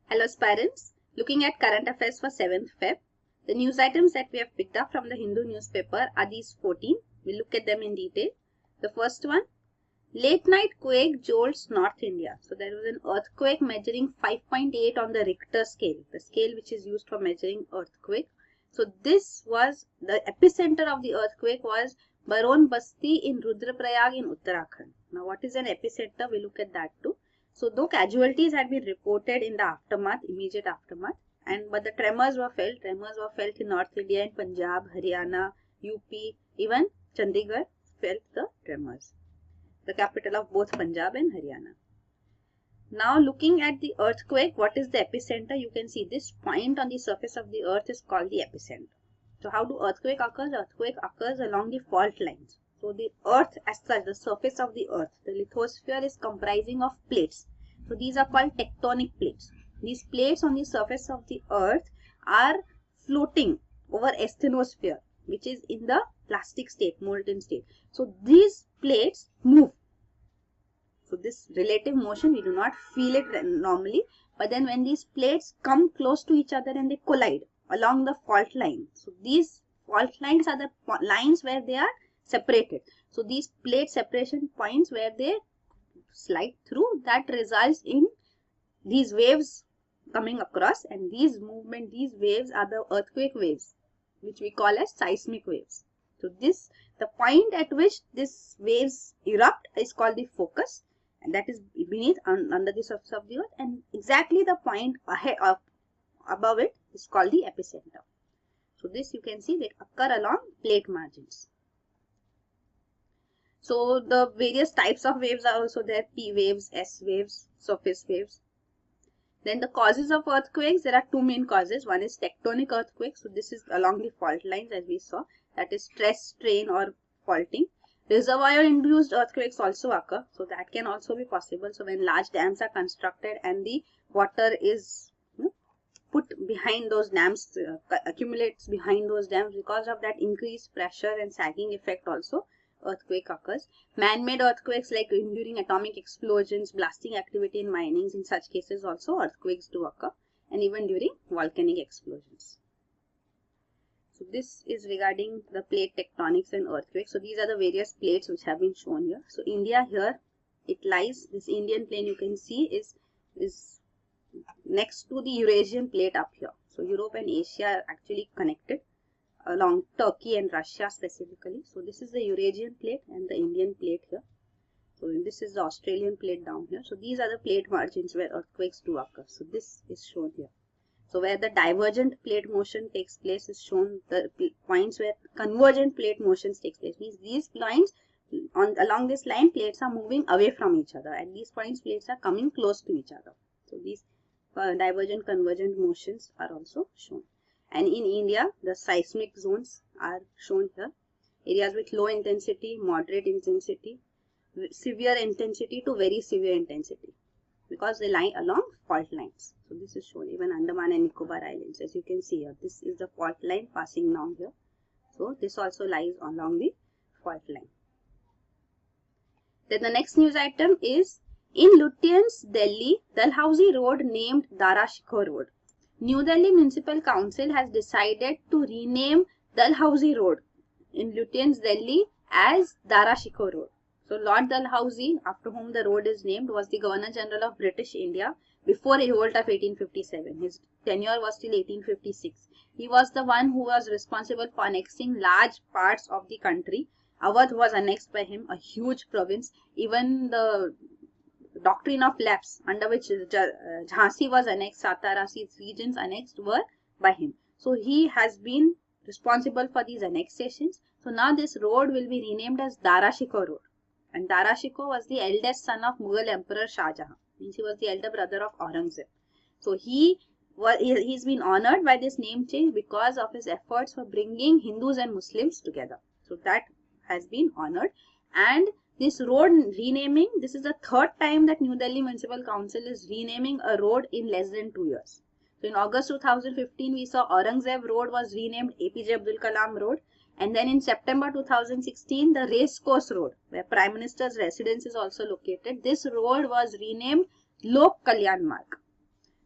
Hello aspirants, looking at current affairs for 7th Feb. The news items that we have picked up from the Hindu newspaper are these 14. We'll look at them in detail. The first one, late night quake jolts North India. So there was an earthquake measuring 5.8 on the Richter scale, the scale which is used for measuring earthquake. So this was, the epicenter of the earthquake was Baron Basti in Rudraprayag in Uttarakhand. Now what is an epicenter? We'll look at that too. So though casualties had been reported in the aftermath, immediate aftermath, but the tremors were felt. Tremors were felt in North India, in Punjab, Haryana, UP, even Chandigarh felt the tremors. The capital of both Punjab and Haryana. Now looking at the earthquake, what is the epicenter? You can see this point on the surface of the earth is called the epicenter. So how do earthquake occur? Earthquake occurs along the fault lines. So the earth as such, the surface of the earth, the lithosphere is comprising of plates. So these are called tectonic plates. These plates on the surface of the earth are floating over asthenosphere, which is in the plastic state, molten state. So these plates move. So this relative motion, we do not feel it normally, but then when these plates come close to each other and they collide along the fault line. So these fault lines are the lines where they are separated. So these plate separation points where they slide through, that results in these waves coming across, and these waves are the earthquake waves, which we call as seismic waves. So this, the point at which these waves erupt is called the focus, and that is beneath under the surface of the earth, and exactly the point ahead of above it is called the epicenter. So this you can see they occur along plate margins. So the various types of waves are also there: P waves, S waves, surface waves. Then the causes of earthquakes, there are two main causes. One is tectonic earthquakes. So this is along the fault lines as we saw, that is stress, strain or faulting. Reservoir induced earthquakes also occur. So that can also be possible. So when large dams are constructed and the water is put behind those dams, accumulates behind those dams, because of that increased pressure and sagging effect also, earthquake occurs. Man-made earthquakes like during atomic explosions, blasting activity in minings, in such cases also earthquakes do occur, and even during volcanic explosions. So this is regarding the plate tectonics and earthquakes. So these are the various plates which have been shown here. So India here, it lies, this Indian plane you can see is next to the Eurasian plate up here. So Europe and Asia are actually connected along Turkey and Russia specifically. So this is the Eurasian plate and the Indian plate here. So this is the Australian plate down here. So these are the plate margins where earthquakes do occur. So this is shown here. So where the divergent plate motion takes place is shown, the points where convergent plate motions takes place. Means these lines, along this line, plates are moving away from each other. At these points, plates are coming close to each other. So these divergent convergent motions are also shown. And in India, the seismic zones are shown here. Areas with low intensity, moderate intensity, severe intensity to very severe intensity, because they lie along fault lines. So this is shown even Andaman and Nicobar Islands. As you can see here, this is the fault line passing down here. So this also lies along the fault line. Then the next news item is, in Lutyens, Delhi, Dalhousie Road named Darashikoh Road. New Delhi Municipal Council has decided to rename Dalhousie Road in Lutyens, Delhi as Darashikoh Road. So Lord Dalhousie, after whom the road is named, was the Governor General of British India before revolt of 1857. His tenure was till 1856. He was the one who was responsible for annexing large parts of the country. Awadh was annexed by him, a huge province. Even the doctrine of lapse, under which Jhansi was annexed, Satara, these regions annexed were by him. So he has been responsible for these annexations. So now this road will be renamed as Darashikoh Road. And Darashikoh was the eldest son of Mughal Emperor Shah Jahan. Means he was the elder brother of Aurangzeb. So he's been honored by this name change because of his efforts for bringing Hindus and Muslims together. So that has been honored. And this road renaming, this is the third time that New Delhi Municipal Council is renaming a road in less than 2 years. So in August 2015, we saw Aurangzeb Road was renamed APJ Abdul Kalam Road. And then in September 2016, the Racecourse Road, where Prime Minister's residence is also located, this road was renamed Lok Kalyan Marg.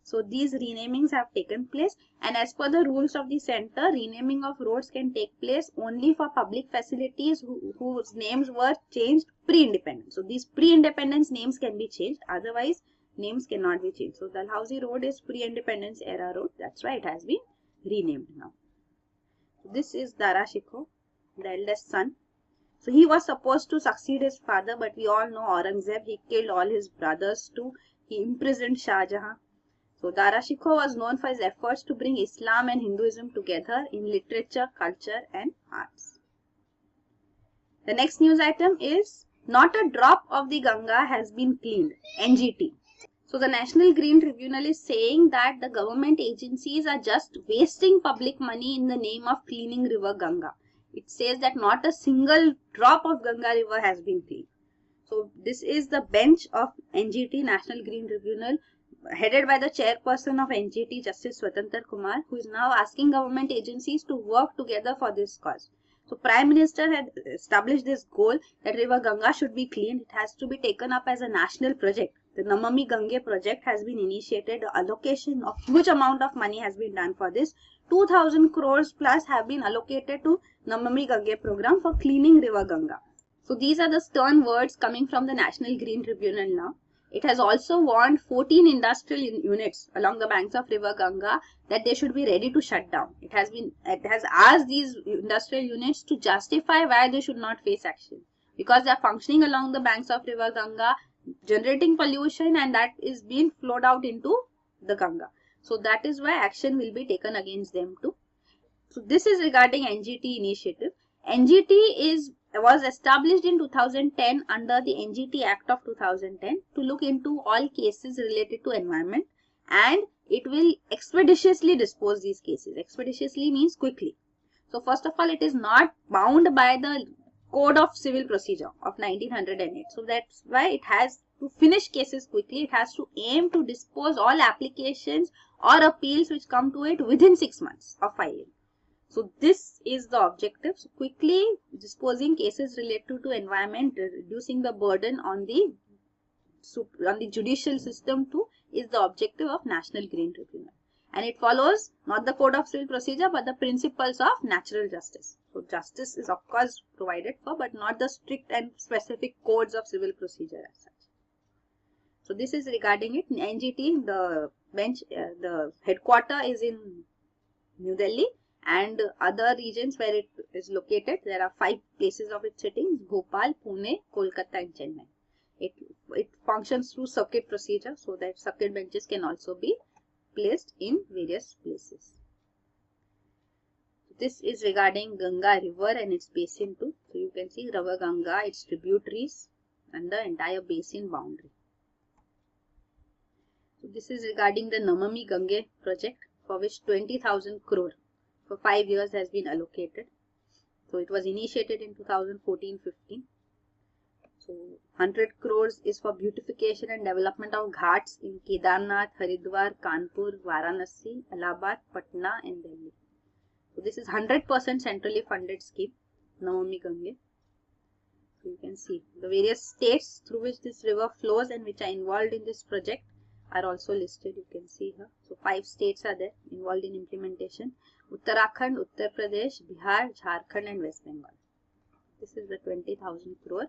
So these renamings have taken place, and as per the rules of the center, renaming of roads can take place only for public facilities whose names were changed pre-independence. So these pre-independence names can be changed, otherwise names cannot be changed. So Dalhousie Road is pre-independence era road, that's why it has been renamed now. This is Dara Shikoh, the eldest son. So he was supposed to succeed his father, but we all know Aurangzeb, he killed all his brothers too. He imprisoned Shah Jahan. So Dara Shikoh was known for his efforts to bring Islam and Hinduism together in literature, culture and arts. The next news item is not a drop of the Ganga has been cleaned, NGT. So the National Green Tribunal is saying that the government agencies are just wasting public money in the name of cleaning river Ganga. It says that not a single drop of Ganga river has been cleaned. So this is the bench of NGT, National Green Tribunal, headed by the chairperson of NGT, Justice Swatantra Kumar, who is now asking government agencies to work together for this cause. So Prime Minister had established this goal that river Ganga should be cleaned. It has to be taken up as a national project. The Namami Gange project has been initiated. The allocation of huge amount of money has been done for this. 2000 crores plus have been allocated to Namami Gange program for cleaning river Ganga. So these are the stern words coming from the National Green Tribunal now. It has also warned 14 industrial units along the banks of river Ganga that they should be ready to shut down. It has asked these industrial units to justify why they should not face action, because they are functioning along the banks of river Ganga, generating pollution, and that is being flowed out into the Ganga. So that is why action will be taken against them too. So this is regarding NGT initiative. NGT was established in 2010 under the NGT Act of 2010 to look into all cases related to environment, and it will expeditiously dispose these cases. Expeditiously means quickly. So first of all, it is not bound by the Code of Civil Procedure of 1908. So that's why it has to finish cases quickly. It has to aim to dispose all applications or appeals which come to it within 6 months of filing. So this is the objective. So quickly disposing cases related to environment, reducing the burden on the judicial system too, is the objective of National Green Tribunal. And it follows not the Code of Civil Procedure but the principles of natural justice. So justice is of course provided for, but not the strict and specific codes of civil procedure as such. So this is regarding it. In NGT, the bench, the headquarter is in New Delhi, and other regions where it is located, there are 5 places of its sitting: Bhopal, Pune, Kolkata and Chennai. It functions through circuit procedure, so that circuit benches can also be placed in various places. This is regarding Ganga river and its basin too. So you can see river Ganga, its tributaries and the entire basin boundary. So this is regarding the Namami Gange project, for which 20,000 crore for 5 years has been allocated. So it was initiated in 2014-15. So 100 crores is for beautification and development of ghats in Kedarnath, Haridwar, Kanpur, Varanasi, Allahabad, Patna and Delhi. So this is 100% centrally funded scheme, Namami Gange. So you can see the various states through which this river flows and which are involved in this project are also listed. You can see here. So 5 states are there involved in implementation: Uttarakhand, Uttar Pradesh, Bihar, Jharkhand and West Bengal. This is the 20,000 crore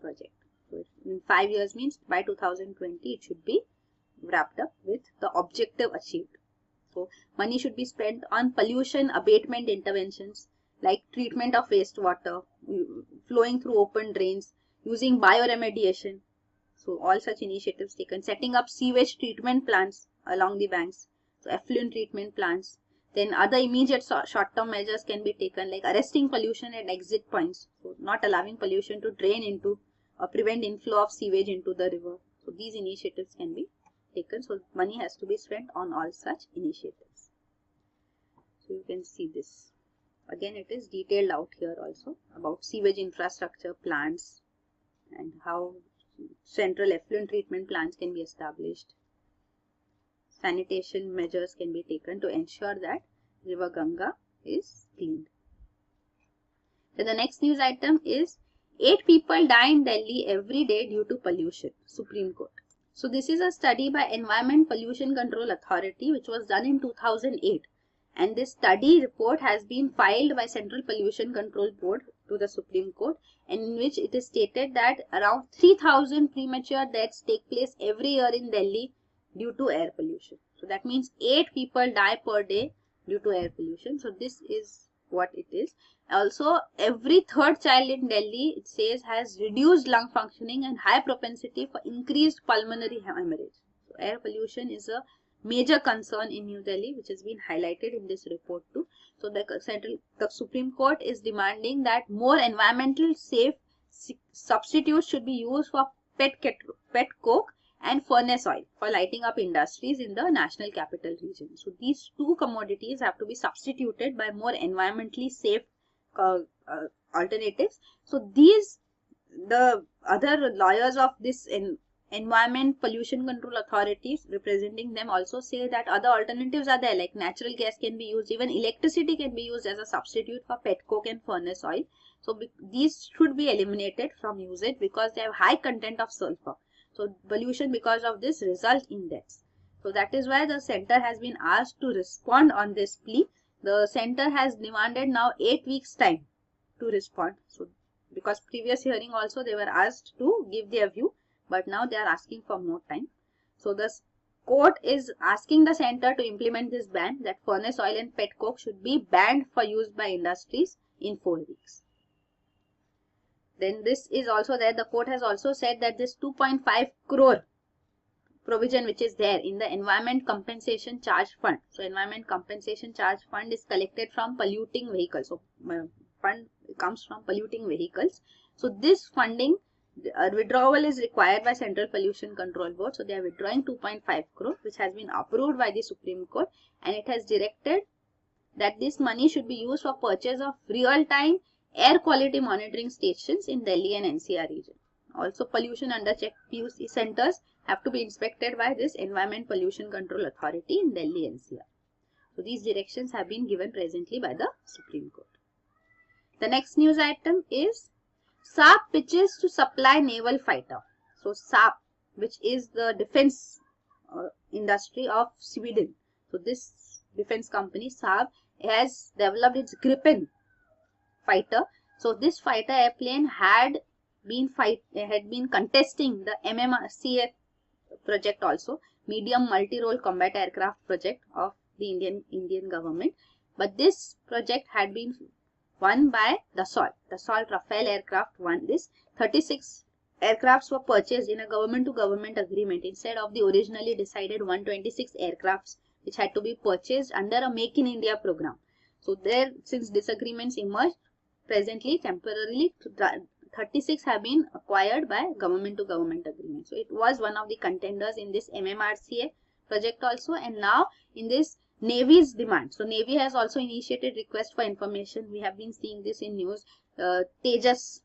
project. So in 5 years means by 2020 it should be wrapped up with the objective achieved. So money should be spent on pollution abatement interventions like treatment of wastewater, flowing through open drains, using bioremediation. So all such initiatives taken, setting up sewage treatment plants along the banks, so effluent treatment plants. Then other immediate short-term measures can be taken, like arresting pollution at exit points, so not allowing pollution to drain into or prevent inflow of sewage into the river. So these initiatives can be taken. So money has to be spent on all such initiatives. So you can see this. Again, it is detailed out here also about sewage infrastructure plants and how central effluent treatment plants can be established. Sanitation measures can be taken to ensure that river Ganga is cleaned. Then the next news item is 8 people die in Delhi every day due to pollution, Supreme Court. So this is a study by Environment Pollution Control Authority which was done in 2008. And this study report has been filed by Central Pollution Control Board to the Supreme Court, and in which it is stated that around 3,000 premature deaths take place every year in Delhi due to air pollution. So that means 8 people die per day due to air pollution. So this is what it is. Also, every third child in Delhi, it says, has reduced lung functioning and high propensity for increased pulmonary hemorrhage. So air pollution is a major concern in New Delhi, which has been highlighted in this report too. So the Supreme Court is demanding that more environmental safe substitutes should be used for pet coke and furnace oil for lighting up industries in the national capital region. So these two commodities have to be substituted by more environmentally safe alternatives. So the other lawyers of this Environment Pollution Control Authorities representing them also say that other alternatives are there, like natural gas can be used, even electricity can be used as a substitute for pet coke and furnace oil. So these should be eliminated from usage because they have high content of sulfur. So pollution because of this results in deaths. So that is why the center has been asked to respond on this plea. The center has demanded now 8 weeks time to respond. So because previous hearing also they were asked to give their view, but now they are asking for more time. So the court is asking the center to implement this ban that furnace oil and pet coke should be banned for use by industries in 4 weeks. Then this is also there. The court has also said that this 2.5 crore provision which is there in the Environment Compensation Charge Fund. So Environment Compensation Charge Fund is collected from polluting vehicles. So fund comes from polluting vehicles. So this funding withdrawal is required by Central Pollution Control Board. So they are withdrawing 2.5 crore which has been approved by the Supreme Court, and it has directed that this money should be used for purchase of real-time air quality monitoring stations in Delhi and NCR region. Also, pollution under check PUC centers have to be inspected by this Environment Pollution Control Authority in Delhi NCR. So these directions have been given presently by the Supreme Court. The next news item is Saab pitches to supply naval fighter. So Saab, which is the defense industry of Sweden. So this defense company Saab has developed its Gripen fighter. So this fighter airplane had been contesting the MMRCA project also, medium multi-role combat aircraft project of the Indian government. But this project had been won by Dassault. Dassault Rafale aircraft won this. 36 aircrafts were purchased in a government-to-government agreement instead of the originally decided 126 aircrafts which had to be purchased under a Make in India program. So there, since disagreements emerged, presently temporarily 36 have been acquired by government-to-government agreement. So it was one of the contenders in this MMRCA project also, and now in this Navy's demand. So Navy has also initiated request for information. We have been seeing this in news. Tejas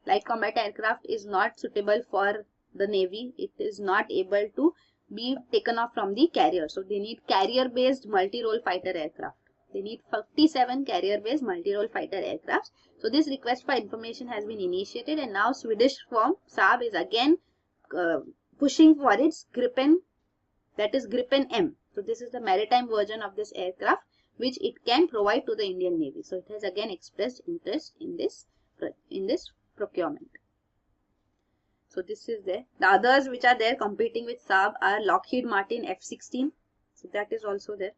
light combat aircraft is not suitable for the Navy. It is not able to be taken off from the carrier. So they need carrier-based multi-role fighter aircraft. They need 57 carrier-based multi-role fighter aircrafts. So this request for information has been initiated, and now Swedish firm Saab is again pushing for its Gripen, that is Gripen M. So this is the maritime version of this aircraft which it can provide to the Indian Navy. So it has again expressed interest in this procurement. So this is there. The others which are there competing with Saab are Lockheed Martin F-16. So that is also there.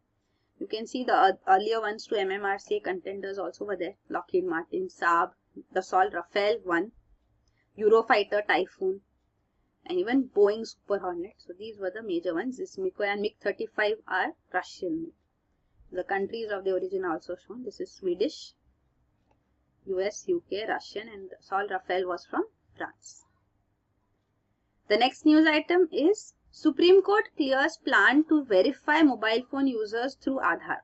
You can see the earlier ones to MMRCA contenders also were there. Lockheed Martin, Saab, Dassault Rafale 1, Eurofighter Typhoon, and even Boeing Super Hornet. So these were the major ones. This Miko and MiG-35 are Russian. The countries of the origin are also shown. This is Swedish, US, UK, Russian, and Dassault Rafale was from France. The next news item is Supreme Court clears plan to verify mobile phone users through Aadhaar.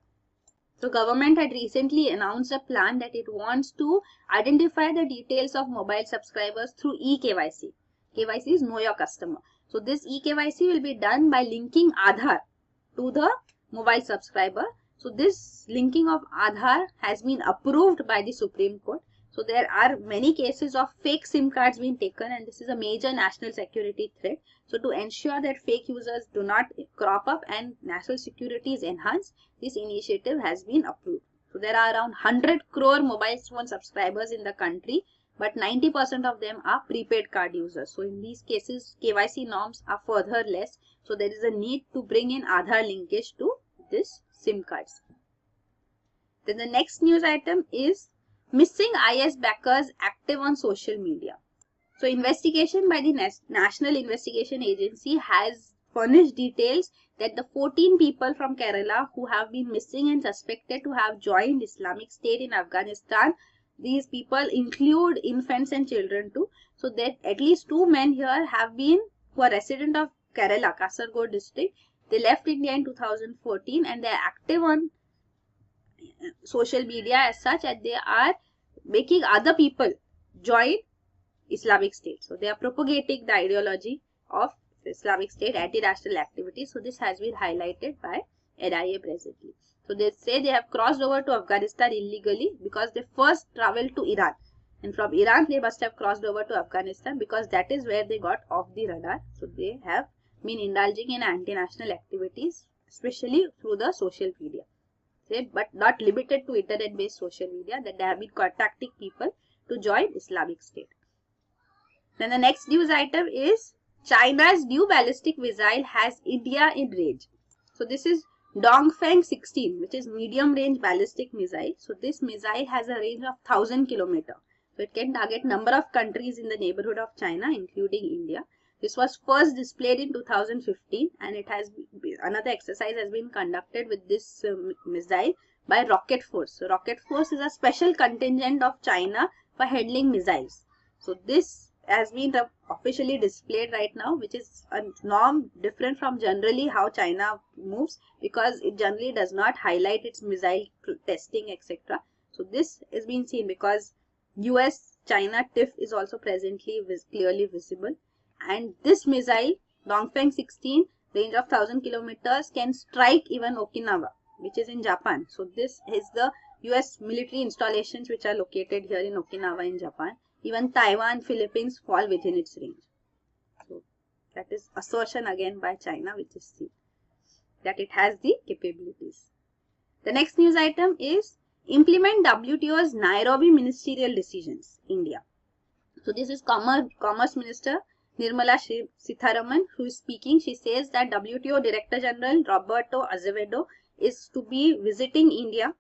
So government had recently announced a plan that it wants to identify the details of mobile subscribers through eKYC. KYC is Know Your Customer. So this eKYC will be done by linking Aadhaar to the mobile subscriber. So this linking of Aadhaar has been approved by the Supreme Court. So there are many cases of fake SIM cards being taken, and this is a major national security threat. So to ensure that fake users do not crop up and national security is enhanced, this initiative has been approved. So there are around 100 crore mobile phone subscribers in the country, but 90% of them are prepaid card users. So in these cases, KYC norms are further less. So there is a need to bring in Aadhaar linkage to this SIM cards. Then the next news item is missing IAS backers active on social media. So investigation by the National Investigation Agency has furnished details that the 14 people from Kerala who have been missing and suspected to have joined Islamic State in Afghanistan, these people include infants and children too. So that at least 2 men here have been, who are resident of Kerala, Kasaragod district. They left India in 2014 and they are active on social media as such, and they are making other people join Islamic State. So they are propagating the ideology of Islamic State anti-national activities. So this has been highlighted by NIA presently. So they say they have crossed over to Afghanistan illegally because they first traveled to Iran, and from Iran they must have crossed over to Afghanistan because that is where they got off the radar. So they have been indulging in anti-national activities, especially through the social media. But not limited to internet-based social media, that they have been contacting people to join Islamic State. Then the next news item is China's new ballistic missile has India in range. So this is Dongfeng 16, which is medium range ballistic missile. So this missile has a range of 1000 km. So it can target number of countries in the neighborhood of China, including India. This was first displayed in 2015, and it has another exercise has been conducted with this missile by Rocket Force. So Rocket Force is a special contingent of China for handling missiles. So this has been officially displayed right now, which is a norm different from generally how China moves, because it generally does not highlight its missile testing, etc. So this is being seen because US-China TIF is also presently clearly visible. And this missile, Dongfeng 16, range of 1000 kilometers, can strike even Okinawa, which is in Japan. So this is the US military installations which are located here in Okinawa in Japan. Even Taiwan, Philippines fall within its range. So that is assertion again by China, which is seen that it has the capabilities. The next news item is implement WTO's Nairobi ministerial decisions, India. So this is Commerce Minister Nirmala Sitharaman who is speaking. She says that WTO Director General Roberto Azevedo is to be visiting India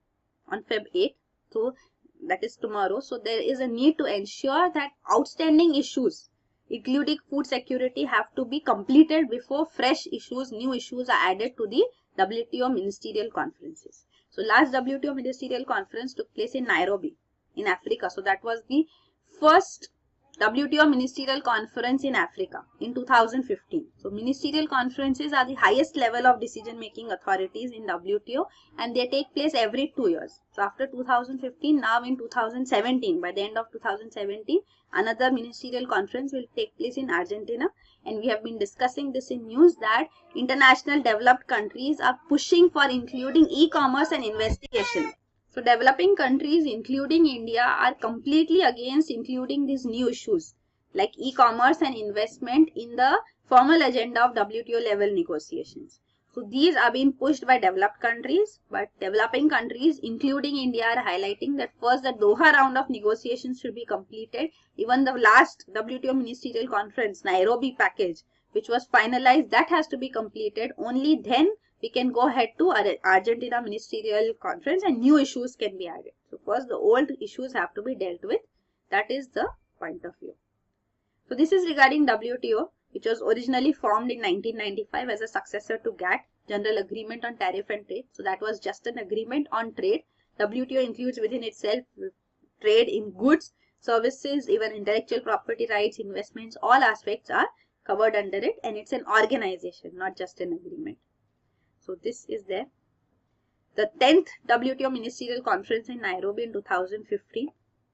on Feb 8th. So that is tomorrow. So there is a need to ensure that outstanding issues, including food security, have to be completed before fresh issues, new issues are added to the WTO ministerial conferences. So last WTO ministerial conference took place in Nairobi in Africa. So that was the first WTO ministerial conference in Africa in 2015. So ministerial conferences are the highest level of decision making authorities in WTO, and they take place every 2 years. So after 2015, now in 2017, by the end of 2017, another ministerial conference will take place in Argentina, and we have been discussing this in news that international developed countries are pushing for including e-commerce and investigation. So developing countries, including India, are completely against including these new issues like e-commerce and investment in the formal agenda of WTO level negotiations. So these are being pushed by developed countries, but developing countries, including India, are highlighting that first the Doha round of negotiations should be completed. Even the last WTO ministerial conference, Nairobi package, which was finalized, that has to be completed. Only then we can go ahead to Argentina ministerial conference and new issues can be added. So first the old issues have to be dealt with. That is the point of view. So this is regarding WTO, which was originally formed in 1995 as a successor to GATT, General Agreement on Tariff and Trade. So that was just an agreement on trade. WTO includes within itself trade in goods, services, even intellectual property rights, investments, all aspects are covered under it, and it's an organization, not just an agreement. So this is there. The 10th WTO Ministerial Conference in Nairobi in 2015.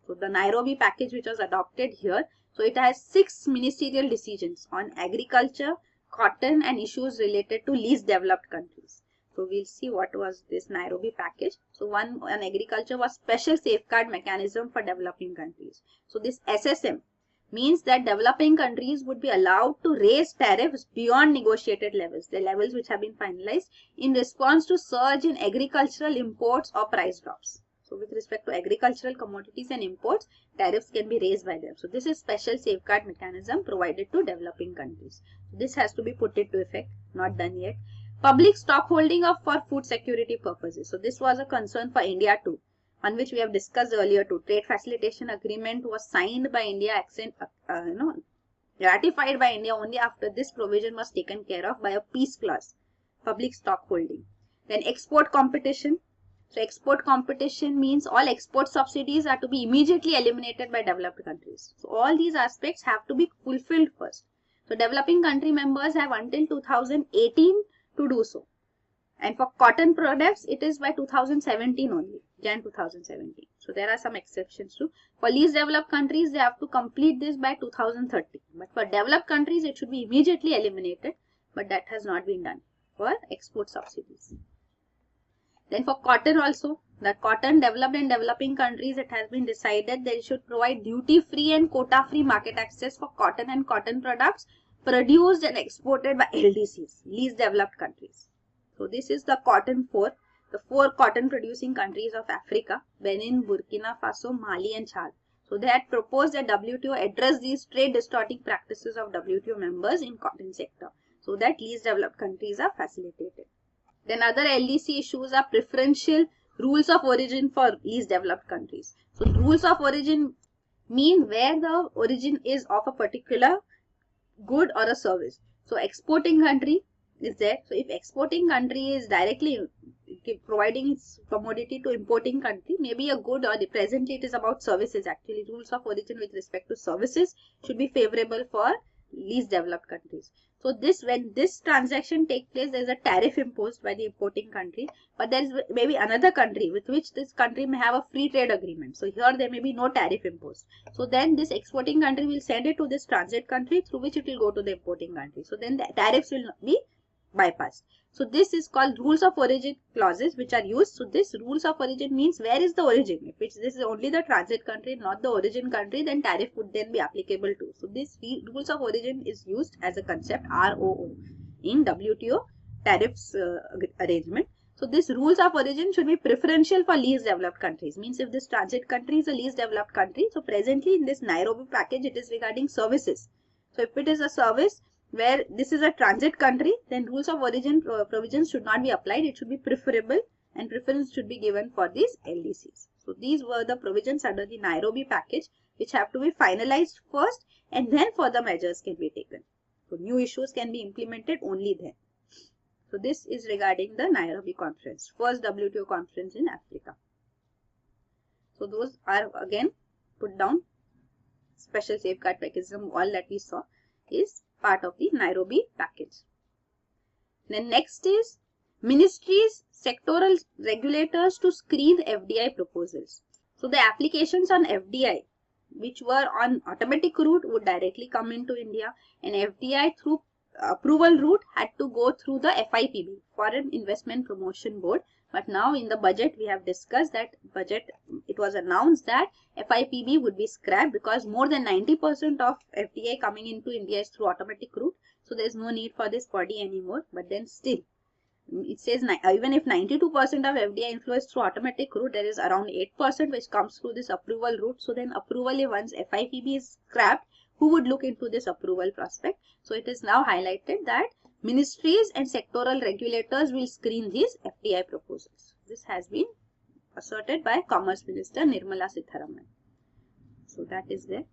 So the Nairobi package which was adopted here. So it has 6 ministerial decisions on agriculture, cotton and issues related to least developed countries. So we'll see what was this Nairobi package. So one on agriculture was special safeguard mechanism for developing countries. So this SSM means that developing countries would be allowed to raise tariffs beyond negotiated levels, the levels which have been finalized, in response to surge in agricultural imports or price drops. So with respect to agricultural commodities and imports, tariffs can be raised by them. So this is special safeguard mechanism provided to developing countries. This has to be put into effect, not done yet. Public stockholding of for food security purposes. So this was a concern for India too, on which we have discussed earlier too. Trade facilitation agreement was signed by India, ratified by India only after this provision was taken care of by a peace clause. Public stockholding. Then export competition. So export competition means all export subsidies are to be immediately eliminated by developed countries. So all these aspects have to be fulfilled first. So developing country members have until 2018 to do so. And for cotton products, it is by 2017 only, Jan 2017. So there are some exceptions too. For least developed countries, they have to complete this by 2030. But for developed countries, it should be immediately eliminated. But that has not been done for export subsidies. Then for cotton also, the cotton developed and developing countries, it has been decided they should provide duty-free and quota-free market access for cotton and cotton products produced and exported by LDCs, least developed countries. So this is the cotton 4, the 4 cotton producing countries of Africa, Benin, Burkina Faso, Mali and Chad. So they had proposed that WTO address these trade distorting practices of WTO members in cotton sector, so that least developed countries are facilitated. Then other LDC issues are preferential rules of origin for least developed countries. So rules of origin mean where the origin is of a particular good or a service. So exporting country is there. So if exporting country is directly providing its commodity to importing country, maybe a good, or presently it is about services actually. Rules of origin with respect to services should be favorable for least developed countries. So this, when this transaction takes place, there is a tariff imposed by the importing country, but there is maybe another country with which this country may have a free trade agreement. So here there may be no tariff imposed. So then this exporting country will send it to this transit country through which it will go to the importing country. So then the tariffs will be bypassed. So this is called rules of origin clauses which are used. So this rules of origin means where is the origin. If this is only the transit country, not the origin country, then tariff would then be applicable too. So this rules of origin is used as a concept, ROO, in WTO tariffs arrangement. So this rules of origin should be preferential for least developed countries. Means if this transit country is a least developed country, so presently in this Nairobi package it is regarding services. So if it is a service where this is a transit country, then rules of origin provisions should not be applied. It should be preferable, and preference should be given for these LDCs. So these were the provisions under the Nairobi package which have to be finalized first, and then further measures can be taken. So new issues can be implemented only then. So this is regarding the Nairobi conference, first WTO conference in Africa. So those are again put down. Special safeguard mechanism, all that we saw is part of the Nairobi package. Then next is ministries, sectoral regulators to screen FDI proposals. So the applications on FDI which were on automatic route would directly come into India, and FDI through approval route had to go through the FIPB, Foreign Investment Promotion Board. But now in the budget we have discussed that it was announced that FIPB would be scrapped because more than 90% of FDI coming into India is through automatic route. So there is no need for this body anymore. But then still, it says even if 92% of FDI inflow is through automatic route, there is around 8% which comes through this approval route. So then approval, once FIPB is scrapped, who would look into this approval prospect? So it is now highlighted that ministries and sectoral regulators will screen these FDI proposals. This has been asserted by Commerce Minister Nirmala Sitharaman. So that is there.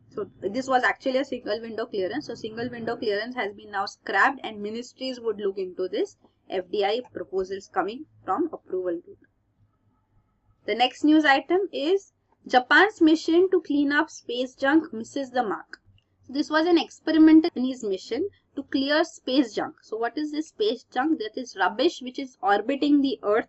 So this was actually a single window clearance. So single window clearance has been now scrapped, and ministries would look into this FDI proposals coming from approval route. The next news item is Japan's mission to clean up space junk misses the mark. So this was an experimental Japanese mission to clear space junk. So what is this space junk? That is rubbish which is orbiting the Earth.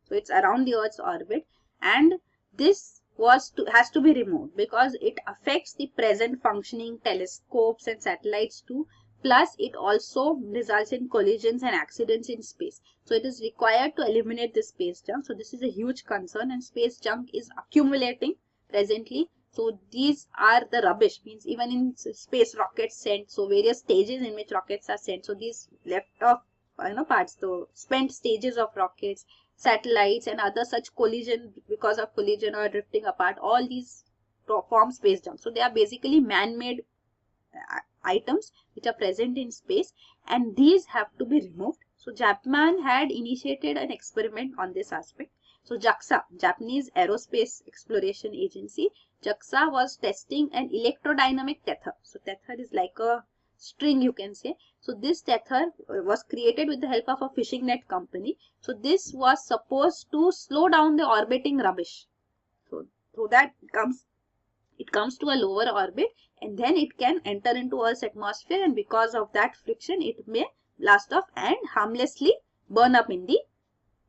So it's around the Earth's orbit, and this has to be removed because it affects the present functioning telescopes and satellites too, Plus, it also results in collisions and accidents in space. So, it is required to eliminate this space junk. So, this is a huge concern, and space junk is accumulating presently. So, these are the rubbish, means even in space rockets sent. So, various stages in which rockets are sent. So, these left off parts, the spent stages of rockets, satellites, and other such collision, because of collision or drifting apart, all these form space junk. So, they are basically man-made items which are present in space, and these have to be removed. So Japan had initiated an experiment on this aspect. So JAXA, Japanese Aerospace Exploration Agency, JAXA was testing an electrodynamic tether. So tether is like a string, you can say. So this tether was created with the help of a fishing net company. So this was supposed to slow down the orbiting rubbish. So that it comes to a lower orbit, and then it can enter into Earth's atmosphere, and because of that friction it may blast off and harmlessly burn up in the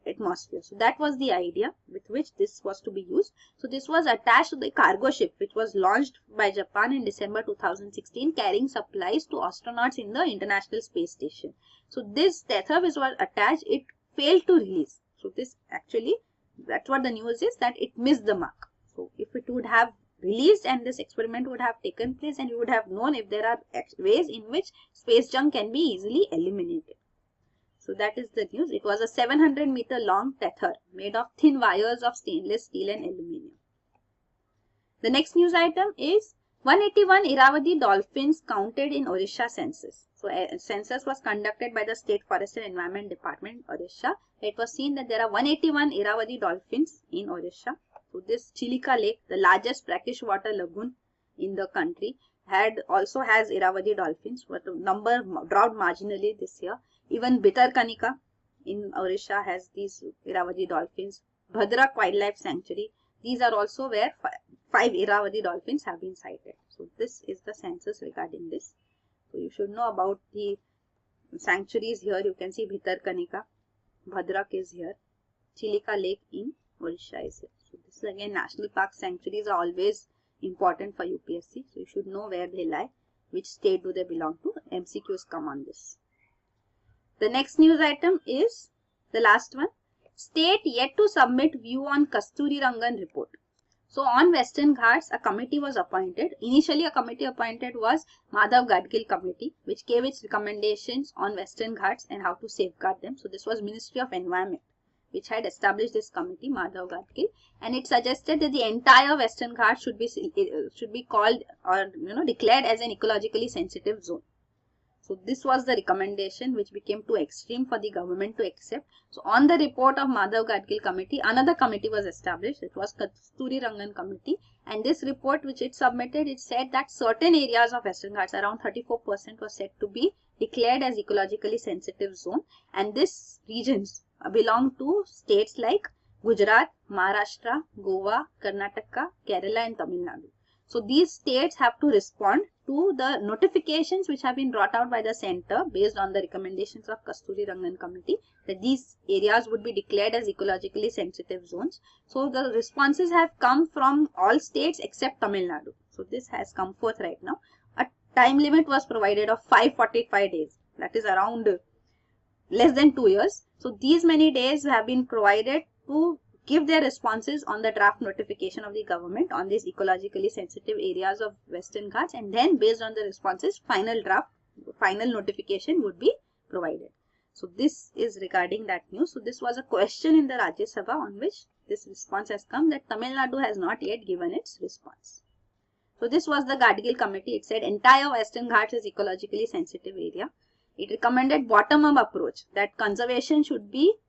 atmosphere. So that was the idea with which this was to be used. So this was attached to the cargo ship which was launched by Japan in December 2016, carrying supplies to astronauts in the International Space Station. So this tether which was attached, it failed to release. So this actually, that's what the news is, that it missed the mark. So if it would have released and this experiment would have taken place, and you would have known if there are ways in which space junk can be easily eliminated. So that is the news. It was a 700-meter long tether made of thin wires of stainless steel and aluminium. The next news item is 181 Irrawaddy dolphins counted in Odisha census. So a census was conducted by the State Forest and Environment Department, Odisha. It was seen that there are 181 Irrawaddy dolphins in Odisha. So this Chilika Lake, the largest brackish water lagoon in the country, also has Irrawaddy dolphins, but the number dropped marginally this year. Even Bhitarkanika in Odisha has these Irrawaddy dolphins. Bhadrak Wildlife Sanctuary, these are also where 5 Irrawaddy dolphins have been sighted. So this is the census regarding this. So you should know about the sanctuaries here. You can see Bhitarkanika, Bhadrak is here, Chilika Lake in Odisha is here. So this is again, national park sanctuaries are always important for UPSC. So you should know where they lie, which state do they belong to. MCQs come on this. The next news item is the last one. State yet to submit view on Kasturirangan report. So on Western Ghats, a committee was appointed. Initially, a committee appointed was Madhav Gadgil committee, which gave its recommendations on Western Ghats and how to safeguard them. So this was Ministry of Environment which had established this committee, Madhav Gadgil, and it suggested that the entire Western Ghats should be called or declared as an ecologically sensitive zone. So this was the recommendation which became too extreme for the government to accept. So on the report of Madhav Gadgil committee, another committee was established. It was Kasturirangan committee, and this report which it submitted, it said that certain areas of Western Ghats, around 34%, was said to be declared as ecologically sensitive zone, and these regions belong to states like Gujarat, Maharashtra, Goa, Karnataka, Kerala and Tamil Nadu. So these states have to respond to the notifications which have been brought out by the center based on the recommendations of Kasturirangan committee, that these areas would be declared as ecologically sensitive zones. So the responses have come from all states except Tamil Nadu. So this has come forth right now. A time limit was provided of 545 days. That is around less than 2 years. So these many days have been provided to give their responses on the draft notification of the government on these ecologically sensitive areas of Western Ghats, and then based on the responses, final notification would be provided. So this is regarding that news. So this was a question in the Rajya Sabha on which this response has come, that Tamil Nadu has not yet given its response. So this was the Gadgil committee. It said entire Western Ghats is ecologically sensitive area. It recommended bottom-up approach, that conservation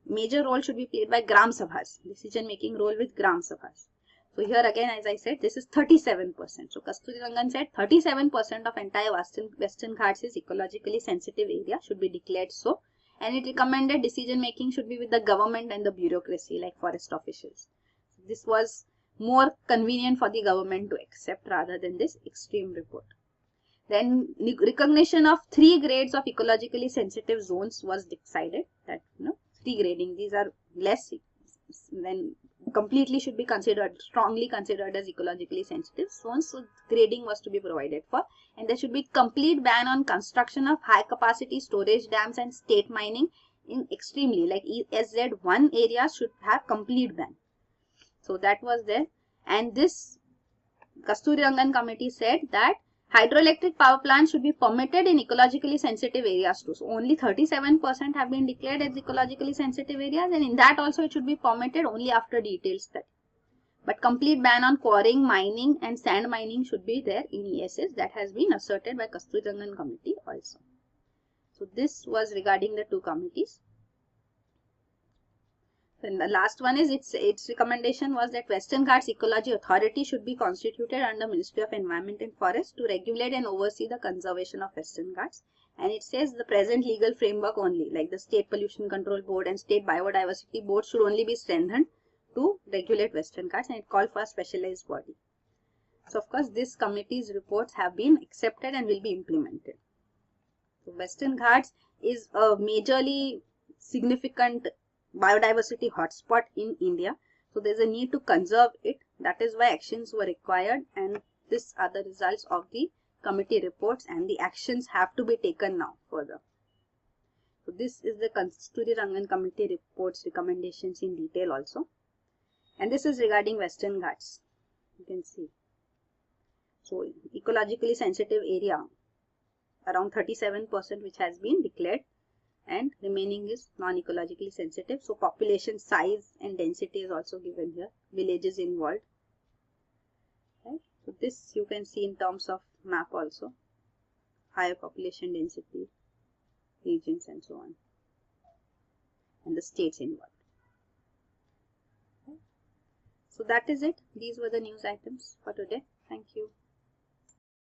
major role should be played by Gram Sabhas, decision-making role with Gram Sabhas. So here again, as I said, this is 37%. So Kasturirangan said 37% of entire Western Ghats is ecologically sensitive area should be declared so, and it recommended decision-making should be with the government and the bureaucracy like forest officials. So this was more convenient for the government to accept rather than this extreme report. Then recognition of 3 grades of ecologically sensitive zones was decided, that 3 grading, these are less than completely should be considered, strongly considered as ecologically sensitive zones. So grading was to be provided for, and there should be complete ban on construction of high capacity storage dams and state mining in extremely like ESZ1 areas should have complete ban. So that was there. And this Kasturirangan committee said that hydroelectric power plants should be permitted in ecologically sensitive areas too. So only 37% have been declared as ecologically sensitive areas, and in that also it should be permitted only after detailed study. But complete ban on quarrying, mining and sand mining should be there in ESS. That has been asserted by Kasturirangan committee also. So this was regarding the two committees. And the last one is its recommendation was that Western Ghats Ecology Authority should be constituted under Ministry of Environment and Forest to regulate and oversee the conservation of Western Ghats. And it says the present legal framework only, like the State Pollution Control Board and State Biodiversity Board, should only be strengthened to regulate Western Ghats, and it called for a specialized body. So of course this committee's reports have been accepted and will be implemented. So Western Ghats is a majorly significant biodiversity hotspot in India. So there is a need to conserve it. That is why actions were required, and these are the results of the committee reports, and the actions have to be taken now further. So this is the Kasturirangan committee reports recommendations in detail also. And this is regarding Western Ghats. You can see. So ecologically sensitive area around 37% which has been declared, and remaining is non-ecologically sensitive. So population size and density is also given here, villages involved. Right? So this you can see in terms of map also, higher population density, regions and so on, and the states involved. Okay. So that is it. These were the news items for today. Thank you.